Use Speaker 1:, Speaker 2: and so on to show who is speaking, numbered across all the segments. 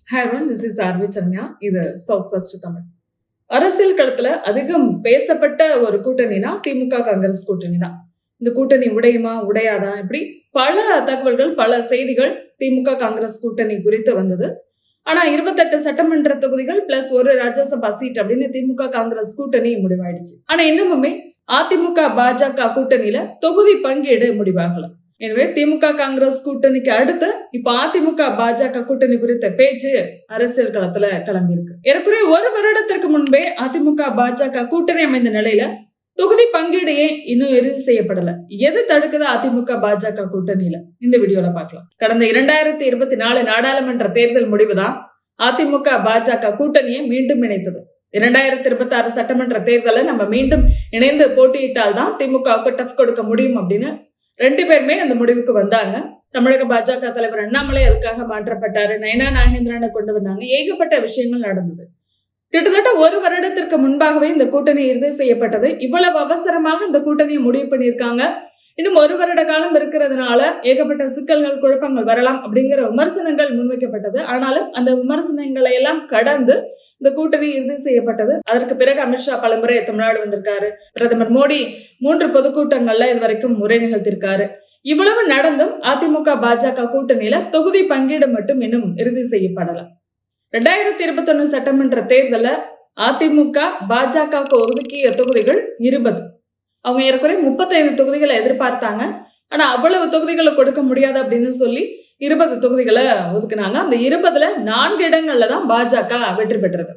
Speaker 1: Hi everyone, this is RV Saranya. இது south west Tamil. அரசியல் களத்துல அதிகம் பேசப்பட்ட ஒரு கூட்டணினா திமுக காங்கிரஸ் கூட்டணி தான். இந்த கூட்டணி உடையுமா உடையாதா இப்படி பல தகவல்கள் பல செய்திகள் திமுக காங்கிரஸ் கூட்டணி குறித்து வந்தது. ஆனா 28 சட்டமன்ற தொகுதிகள் பிளஸ் ஒரு ராஜ்யசபா சீட் அப்படின்னு திமுக காங்கிரஸ் கூட்டணி முடிவாயிடுச்சு. ஆனா இன்னமுமே அதிமுக பாஜக கூட்டணியில தொகுதி பங்கீடு முடிவாகல. எனவே திமுக காங்கிரஸ் கூட்டணிக்கு அடுத்து இப்ப அதிமுக பாஜக கூட்டணி குறித்த பேச்சு அரசியல் களத்துல கிளம்பி இருக்கு. ஏறக்குறைய ஒரு வருடத்திற்கு முன்பே அதிமுக பாஜக கூட்டணி அமைந்த நிலையில தொகுதி பங்கீடு ஏன் இன்னும் இறுதி செய்யப்படல, எது தடுக்குது அதிமுக பாஜக கூட்டணியில, இந்த வீடியோல பார்க்கலாம். கடந்த 2024 நாடாளுமன்ற தேர்தல் முடிவுதான் அதிமுக பாஜக கூட்டணியை மீண்டும் இணைத்தது. 2026 சட்டமன்ற தேர்தலை நம்ம மீண்டும் இணைந்து போட்டியிட்டால் தான் திமுகவுக்கு டஃப் கொடுக்க முடியும் அப்படின்னு 2 பேருமே அந்த முடிவுக்கு வந்தாங்க. தமிழக பாஜக தலைவர் அண்ணாமலை அதுக்காக மாற்றப்பட்டாரு, நயனா நாகேந்திரனை கொண்டு வந்தாங்க, ஏகப்பட்ட விஷயங்கள் நடந்தது. கிட்டத்தட்ட ஒரு வருடத்திற்கு முன்பாகவே இந்த கூட்டணி இறுதி செய்யப்பட்டது. இவ்வளவு அவசரமாக இந்த கூட்டணியை முடிவு பண்ணியிருக்காங்க, இன்னும் ஒரு வருட காலம் இருக்கிறதுனால ஏகப்பட்ட சிக்கல்கள் குழப்பங்கள் வரலாம் அப்படிங்கிற விமர்சனங்கள் முன்வைக்கப்பட்டது. ஆனாலும் அந்த விமர்சனங்களை எல்லாம் கடந்து இந்த கூட்டணி இறுதி செய்யப்பட்டது. அதற்கு பிறகு அமித்ஷா பலமுறை தமிழ்நாடு வந்திருக்காரு. பிரதமர் மோடி 3 பொதுக்கூட்டங்கள்ல இது வரைக்கும் உரை நிகழ்த்திருக்காரு. இவ்வளவு நடந்தும் அதிமுக பாஜக கூட்டணியில தொகுதி பங்கீடு மட்டும் இன்னும் இறுதி செய்யப்படல. 2021 சட்டமன்ற தேர்தல அதிமுக பாஜகவுக்கு ஒதுக்கிய தொகுதிகள் 20. அவங்க ஏற்கனவே 35 தொகுதிகளை எதிர்பார்த்தாங்க. ஆனா அவ்வளவு தொகுதிகளை கொடுக்க முடியாது அப்படின்னு சொல்லி 20 தொகுதிகளை ஒதுக்குனாங்க. அந்த 20ல 4 இடங்கள்ல தான் பாஜக வெற்றி பெற்றது.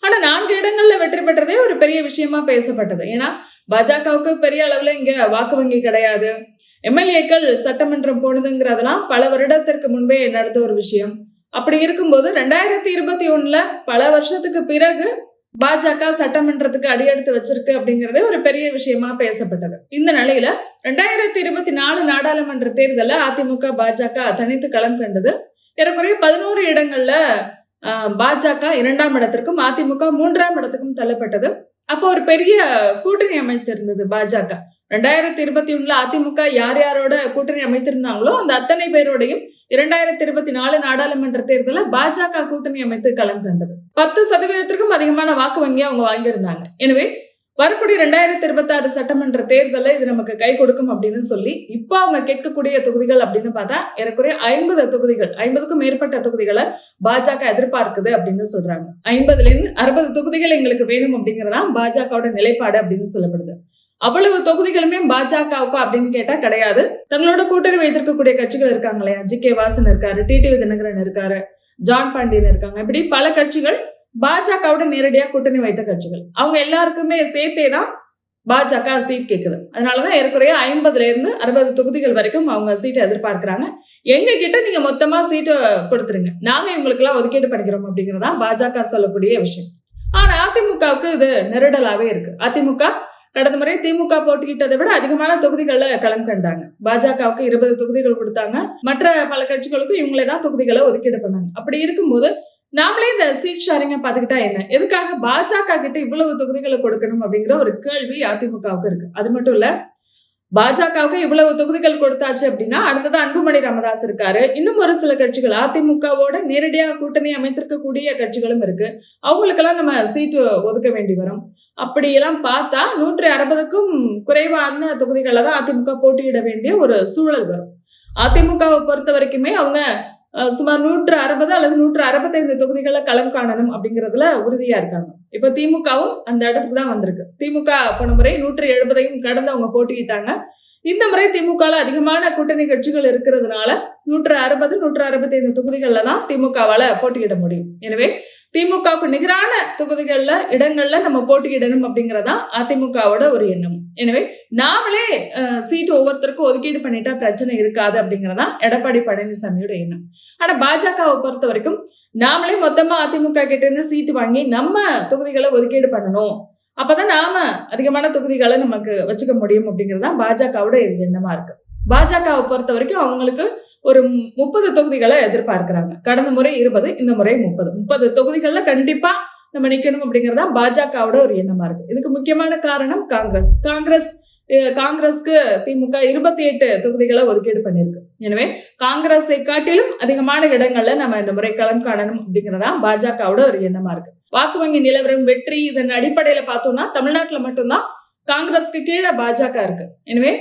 Speaker 1: ஆனா 4 இடங்கள்ல வெற்றி பெற்றதே ஒரு பெரிய விஷயமா பேசப்பட்டது. ஏன்னா பாஜகவுக்கு பெரிய அளவுல இங்க வாக்கு வங்கி கிடையாது, எம்எல்ஏக்கள் சட்டமன்றம் போனதுங்கிறதெல்லாம் பல வருடத்திற்கு முன்பே நடந்த ஒரு விஷயம். அப்படி இருக்கும்போது 2021ல பல வருஷத்துக்கு பிறகு பாஜக சட்டமன்றத்துக்கு அடியெடுத்து வச்சிருக்கு அப்படிங்கறதே ஒரு பெரிய விஷயமா பேசப்பட்டது. இந்த நிலையில 2024 நாடாளுமன்ற தேர்தல அதிமுக பாஜக தனித்து களம் கண்டது. ஏறக்குறைய 11 இடங்கள்ல பாஜக 2ஆம் இடத்திற்கும் அதிமுக 3ஆம் இடத்துக்கும் தள்ளப்பட்டது. அப்போ ஒரு பெரிய கூட்டணி அமைத்திருந்தது பாஜக. 2021ல அதிமுக யார் யாரோட கூட்டணி அமைத்திருந்தாங்களோ அந்த அத்தனை பேரோடையும் 2024 நாடாளுமன்ற தேர்தல பாஜக கூட்டணி அமைத்து களம் கண்டது. 10% அதிகமான வாக்கு வங்கி அவங்க வாங்கியிருந்தாங்க. எனவே வரக்கூடிய 2026 சட்டமன்ற தேர்தல இது நமக்கு கை கொடுக்கும் அப்படின்னு சொல்லி இப்ப அவங்க கேட்கக்கூடிய தொகுதிகள் அப்படின்னு பார்த்தா ஏறக்குறைய 50 தொகுதிகள், 50க்கும் மேற்பட்ட தொகுதிகளை பாஜக எதிர்பார்க்குது அப்படின்னு சொல்றாங்க. 50ல இருந்து 60 தொகுதிகள் எங்களுக்கு வேணும் அப்படிங்கறதா பாஜகவோட நிலைப்பாடு அப்படின்னு சொல்லப்படுது. அவ்வளவு தொகுதிகளுமே பாஜகவுக்கு அப்படின்னு கேட்டா கிடையாது. தங்களோட கூட்டணி வைத்திருக்கக்கூடிய கட்சிகள் இருக்காங்க இல்லையா, ஜி.கே. வாசன் இருக்காரு, டிடிவி தினகரன் இருக்காரு, ஜான் பாண்டியன் இருக்காங்க, இப்படி பல கட்சிகள் பாஜகவோட நேரடியா கூட்டணி வைத்த கட்சிகள். அவங்க எல்லாருக்குமே சேர்த்தே தான் பாஜக சீட் கேட்குது. அதனாலதான் ஏற்குறைய 50ல இருந்து 60 தொகுதிகள் வரைக்கும் அவங்க சீட்டை எதிர்பார்க்கிறாங்க. எங்க கிட்ட நீங்க மொத்தமா சீட்டை கொடுத்துருங்க, நாங்க இவங்களுக்கு எல்லாம் ஒதுக்கீடு பண்ணிக்கிறோம் அப்படிங்கறதா பாஜக சொல்லக்கூடிய விஷயம். ஆனா அதிமுகவுக்கு இது நெருடலாவே இருக்கு. அதிமுக கடந்த முறை திமுக போட்டியிட்டதை விட அதிகமான தொகுதிகளை களம் கண்டாங்க. பாஜகவுக்கு 20 தொகுதிகள் கொடுத்தாங்க, மற்ற பல கட்சிகளுக்கும் இவங்களே தான் தொகுதிகளை ஒதுக்கீடு பண்ணாங்க. அப்படி இருக்கும்போது நாமளே இந்த சீட் ஷேரிங்க பாத்துக்கிட்டா என்ன, எதுக்காக பாஜக கிட்ட இவ்வளவு தொகுதிகளை கொடுக்கணும் அப்படிங்கிற ஒரு கேள்வி அதிமுகவுக்கு இருக்கு. அது மட்டும் இல்ல, பாஜகவுக்கு இவ்வளவு தொகுதிகள் கொடுத்தாச்சு அப்படின்னா அடுத்தது அன்புமணி ராமதாஸ் இருக்காரு, இன்னும் ஒரு சில கட்சிகள் அதிமுகவோட நேரடியாக கூட்டணி அமைத்திருக்கக்கூடிய கட்சிகளும் இருக்கு. அவங்களுக்கெல்லாம் நம்ம சீட்டு ஒதுக்க வேண்டி வரும். அப்படியெல்லாம் பார்த்தா 160க்கும் குறைவான தொகுதிகளை தான் அதிமுக போட்டியிட வேண்டிய ஒரு சூழல் வரும். அதிமுகவை பொறுத்த வரைக்குமே அவங்க சுமார் 160 அல்லது 165 தொகுதிகளை களம் காணணும் அப்படிங்கறதுல உறுதியா இருக்காங்க. இப்ப திமுகவும் அந்த இடத்துக்கு தான் வந்திருக்கு. திமுக போன முறை 170ஐயும் கடந்து அவங்க போட்டியிட்டாங்க. இந்த முறை திமுக அதிகமான கூட்டணி கட்சிகள் இருக்கிறதுனால 160, 165 தொகுதிகள்ல தான் திமுகவால போட்டியிட முடியும். எனவே திமுகவுக்கு நிகரான தொகுதிகள்ல இடங்கள்ல நம்ம போட்டியிடணும் அப்படிங்கறதா அதிமுகவோட ஒரு எண்ணம். எனவே நாமளே சீட்டு ஒவ்வொருத்தருக்கும் ஒதுக்கீடு பண்ணிட்டா பிரச்சனை இருக்காது அப்படிங்கறதா எடப்பாடி பழனிசாமியோட எண்ணம். ஆனா பாஜகவை பொறுத்த வரைக்கும் நாமளே மொத்தமா அதிமுக கிட்ட இருந்து சீட்டு வாங்கி நம்ம தொகுதிகளை ஒதுக்கீடு பண்ணணும், அப்பதான் நாம அதிகமான தொகுதிகளை நமக்கு வச்சுக்க முடியும் அப்படிங்கறதா பாஜகவோட எண்ணமா இருக்கு. பாஜகவை பொறுத்த வரைக்கும் அவங்களுக்கு ஒரு 30 தொகுதிகளை எதிர்பார்க்கிறாங்க. கடந்த முறை 20, இந்த முறை 30 தொகுதிகள்ல கண்டிப்பா நம்ம நிக்கணும் அப்படிங்கறதா பாஜகவோட ஒரு எண்ணமா இருக்கு. இதுக்கு முக்கியமான காரணம் காங்கிரஸ் காங்கிரஸ்க்கு திமுக 28 தொகுதிகளை ஒதுக்கீடு பண்ணிருக்கு. எனவே காங்கிரஸை காட்டிலும் அதிகமான இடங்கள்ல நம்ம இந்த முறை களம் காணணும் அப்படிங்கறதா பாஜகவோட ஒரு எண்ணமா இருக்கு. வாக்கு வங்கி நிலவரம், வெற்றி இதன் அடிப்படையில பார்த்தோம்னா தமிழ்நாட்டுல மட்டும்தான் காங்கிரஸ்க்கு கீழே பாஜக இருக்கு. எனவே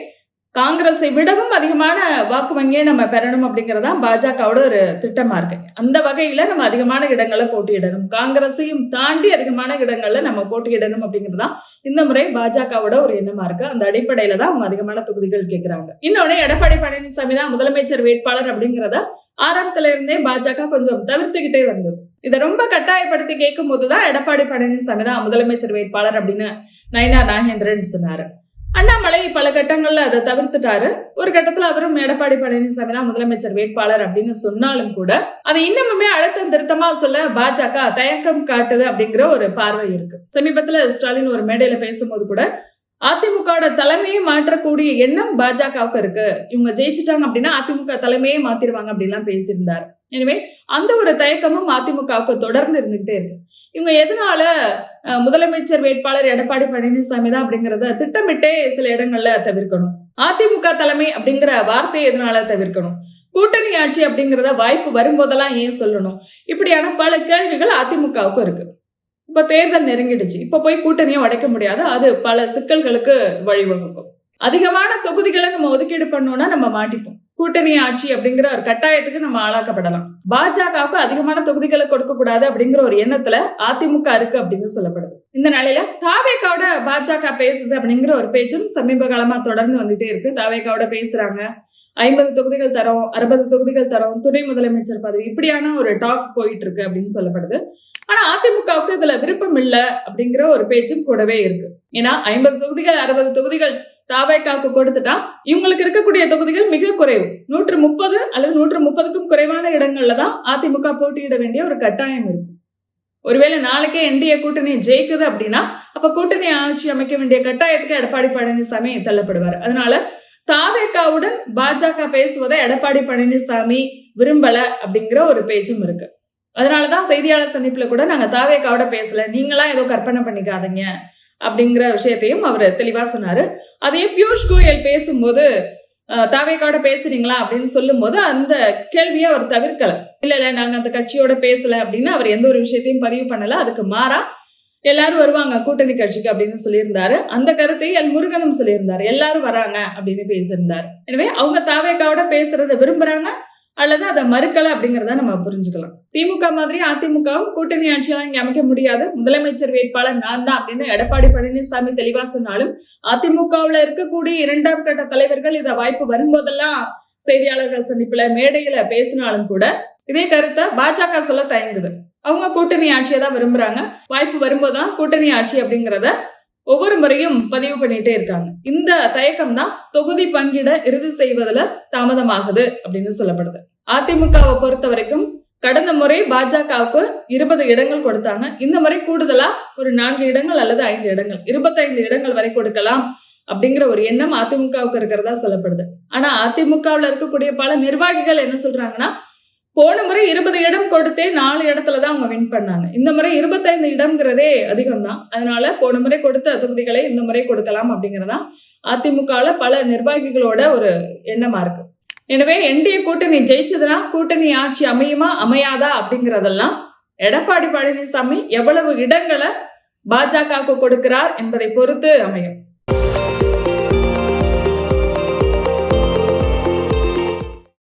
Speaker 1: காங்கிரஸை விடவும் அதிகமான வாக்கு வங்கியை நம்ம பெறணும் அப்படிங்கறதா பாஜகவோட ஒரு திட்டமா இருக்கு. அந்த வகையில நம்ம அதிகமான இடங்களை போட்டியிடணும், காங்கிரஸையும் தாண்டி அதிகமான இடங்கள்ல நம்ம போட்டியிடணும் அப்படிங்கறதா இந்த முறை பாஜகவோட ஒரு எண்ணமா இருக்கு. அந்த அடிப்படையில தான் அவங்க அதிகமான தொகுதிகள் கேட்கிறாங்க. இன்னொன்னு, எடப்பாடி பழனிசாமி தான் முதலமைச்சர் வேட்பாளர் அப்படிங்கறத ஆரம்பத்துல இருந்தே பாஜக கொஞ்சம் தவிர்த்துக்கிட்டே வந்தது. இதை ரொம்ப கட்டாயப்படுத்தி கேட்கும் போதுதான் எடப்பாடி பழனிசாமி தான் முதலமைச்சர் வேட்பாளர் அப்படின்னு நயினார் நாகேந்திரன் சொன்னாரு. அண்ணாமலை பல கட்டங்கள்ல அதை தவிர்த்துட்டாரு. ஒரு கட்டத்துல அவரும் எடப்பாடி பழனிசாமி தான் முதலமைச்சர் வேட்பாளர் அப்படின்னு சொன்னாலும் கூட அதை இன்னமுமே அழுத்தம் திருத்தமா சொல்ல பாஜக தயக்கம் காட்டுது அப்படிங்கிற ஒரு பார்வை இருக்கு. சமீபத்துல ஸ்டாலின் ஒரு மேடையில பேசும்போது கூட அதிமுக தலைமையை மாற்றக்கூடிய எண்ணம் பாஜகவுக்கு இருக்கு, இவங்க ஜெயிச்சுட்டாங்க அப்படின்னா அதிமுக தலைமையே மாத்திருவாங்க அப்படின்லாம் பேசியிருந்தாரு. எனவே அந்த ஒரு தயக்கமும் அதிமுகவுக்கு தொடர்ந்து இருந்துகிட்டே இருக்கு. இவங்க எதனால முதலமைச்சர் வேட்பாளர் எடப்பாடி பழனிசாமி தான் அப்படிங்கறத திட்டமிட்டே சில இடங்கள்ல தவிர்க்கணும், அதிமுக தலைமை அப்படிங்கிற வார்த்தையை எதனால தவிர்க்கணும், கூட்டணி ஆட்சி அப்படிங்கறத வாய்ப்பு வரும்போதெல்லாம் ஏன் சொல்லணும், இப்படியான பல கேள்விகள் அதிமுகவுக்கும் இருக்கு. இப்ப தேர்தல் நெருங்கிடுச்சு, இப்ப போய் கூட்டணியை உடைக்க முடியாது, அது பல சிக்கல்களுக்கு வழிவகுக்கும். அதிகமான தொகுதிகளை நம்ம ஒதுக்கீடு பண்ணோம்னா நம்ம மாட்டிப்போம், கூட்டணி ஆட்சி அப்படிங்கிற ஒரு கட்டாயத்துக்கு நம்ம ஆளாக்கப்படலாம். பாஜகவுக்கு அதிகமான தொகுதிகளை கொடுக்க கூடாது அப்படிங்கிற ஒரு எண்ணத்துல அதிமுக இருக்கு அப்படின்னு சொல்லப்படுது. இந்த நிலையில தாவேகாவோட பாஜக பேசுது அப்படிங்கிற ஒரு பேச்சும் சமீப காலமா தொடர்ந்து வந்துட்டே இருக்கு. தாவேகாவோட பேசுறாங்க, 50 தொகுதிகள் தரோம், 60 தொகுதிகள் தரோம், துணை முதலமைச்சர் பதவி, இப்படியான ஒரு டாக் போயிட்டு இருக்கு அப்படின்னு சொல்லப்படுது. ஆனா அதிமுகவுக்கு இதுல விருப்பம் இல்ல அப்படிங்கிற ஒரு பேச்சும் கூடவே இருக்கு. ஏன்னா 50 தொகுதிகள் 60 தொகுதிகள் தாவேகாவுக்கு கொடுத்துட்டா இவங்களுக்கு இருக்கக்கூடிய தொகுதிகள் மிக குறைவு, 130 அல்லது 130க்கும் குறைவான இடங்கள்ல தான் அதிமுக போட்டியிட வேண்டிய ஒரு கட்டாயம் இருக்கும். ஒருவேளை நாளைக்கே என்டிஏ கூட்டணி ஜெயிக்குது அப்படின்னா அப்ப கூட்டணி ஆட்சி அமைக்க வேண்டிய கட்டாயத்துக்கு எடப்பாடி பழனிசாமி தள்ளப்படுவார். அதனால தாவேகாவுடன் பாஜக பேசுவதை எடப்பாடி பழனிசாமி விரும்பல அப்படிங்கிற ஒரு பேச்சும் இருக்கு. அதனாலதான் செய்தியாளர் சந்திப்புல கூட நாங்க தாவேகாவோட பேசல, நீங்களா ஏதோ கற்பனை பண்ணிக்காதீங்க அப்படிங்கிற விஷயத்தையும் அவர் தெளிவா சொன்னாரு. அதையே பியூஷ் கோயல் பேசும்போது தாவேகாவோட பேசுறீங்களா அப்படின்னு சொல்லும் போது அந்த கேள்வியை அவர் தவிர்க்கல. இல்ல நாங்க அந்த கட்சியோட பேசல அப்படின்னு அவர் எந்த ஒரு விஷயத்தையும் பதிவு பண்ணல. அதுக்கு மாறா எல்லாரும் வருவாங்க கூட்டணி கட்சிக்கு அப்படின்னு சொல்லியிருந்தாரு. அந்த கருத்தை எல் முருகனும் சொல்லியிருந்தாரு, எல்லாரும் வராங்க அப்படின்னு பேசியிருந்தாரு. எனவே அவங்க தாவேகாவோட பேசுறதை விரும்புறாங்க அல்லது அதை மறுக்கல அப்படிங்கறத நம்ம புரிஞ்சுக்கலாம். திமுக மாதிரி அதிமுகவும் கூட்டணி ஆட்சியெல்லாம் இங்க அமைக்க முடியாது, முதலமைச்சர் வேட்பாளர் நான் தான் அப்படின்னு எடப்பாடி பழனிசாமி தெளிவா சொன்னாலும் அதிமுகவுல இருக்கக்கூடிய 2ஆம் கட்ட தலைவர்கள் இத வாய்ப்பு வரும்போதெல்லாம் செய்தியாளர்கள் சந்திப்புல மேடையில பேசினாலும் கூட இதே கருத்தை பாஜக சொல்ல தயங்குது. அவங்க கூட்டணி ஆட்சியை தான் விரும்புறாங்க, வாய்ப்பு வரும்போதுதான் கூட்டணி ஆட்சி அப்படிங்கறத ஒவ்வொரு முறையும் பதிவு பண்ணிட்டே இருக்காங்க. இந்த தயக்கம் தான் தொகுதி பங்கிட இறுதி செய்வதில் தாமதமாகுது அப்படின்னு சொல்லப்படுது. அதிமுகவை பொறுத்த வரைக்கும் கடந்த முறை பாஜகவுக்கு 20 இடங்கள் கொடுத்தாங்க, இந்த முறை கூடுதலா ஒரு 4 இடங்கள் அல்லது 5 இடங்கள் 25 இடங்கள் வரை கொடுக்கலாம் அப்படிங்கிற ஒரு எண்ணம் அதிமுகவுக்கு இருக்கிறதா சொல்லப்படுது. ஆனா அதிமுகவுல இருக்கக்கூடிய பல நிர்வாகிகள் என்ன சொல்றாங்கன்னா, போன முறை 20 இடம் கொடுத்தே 4 இடத்துலதான் அவங்க வின் பண்ணாங்க, இந்த முறை 25 இடம்ங்கிறதே அதிகம் தான், அதனால போன முறை கொடுத்த தொகுதிகளை இந்த முறை கொடுக்கலாம் அப்படிங்கறதா அதிமுகல பல நிர்வாகிகளோட ஒரு எண்ணமா இருக்கு. எனவே என்டிஏ கூட்டணி ஜெயிச்சதுன்னா கூட்டணி ஆட்சி அமையுமா அமையாதா அப்படிங்கறதெல்லாம் எடப்பாடி பழனிசாமி எவ்வளவு இடங்களை பாஜகவுக்கு கொடுக்கிறார் என்பதை பொறுத்து அமையும்.